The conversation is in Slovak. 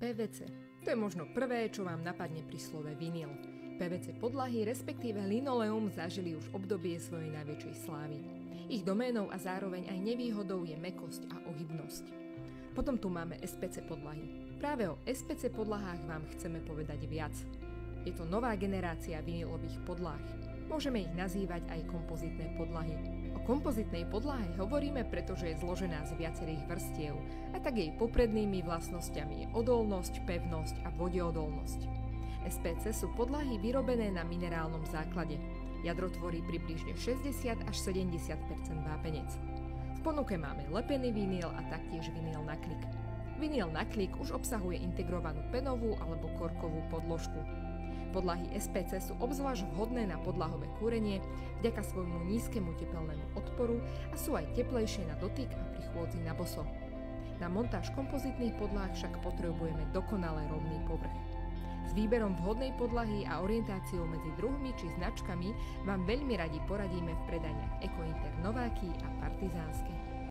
PVC. To je možno prvé, čo vám napadne pri slove vinyl. PVC podlahy, respektíve linoleum, zažili už obdobie svojej najväčšej slávy. Ich doménou a zároveň aj nevýhodou je mäkkosť a ohybnosť. Potom tu máme SPC podlahy. Práve o SPC podlahách vám chceme povedať viac. Je to nová generácia vinylových podlah. Môžeme ich nazývať aj kompozitné podlahy. O kompozitnej podlahe hovoríme, pretože je zložená z viacerých vrstiev a tak jej poprednými vlastnosťami je odolnosť, pevnosť a vodeodolnosť. SPC sú podlahy vyrobené na minerálnom základe. Jadro tvorí približne 60 až 70 % vápenec. V ponuke máme lepený vinyl a taktiež vinyl na klik. Vinyl na klik už obsahuje integrovanú penovú alebo korkovú podložku. Podlahy SPC sú obzvlášť vhodné na podlahové kúrenie vďaka svojmu nízkemu tepelnému odporu a sú aj teplejšie na dotyk a pri chôdzi na boso. Na montáž kompozitných podlah však potrebujeme dokonale rovný povrch. S výberom vhodnej podlahy a orientáciou medzi druhmi či značkami vám veľmi radi poradíme v predajniach Ekointer Nováky a Partizánske.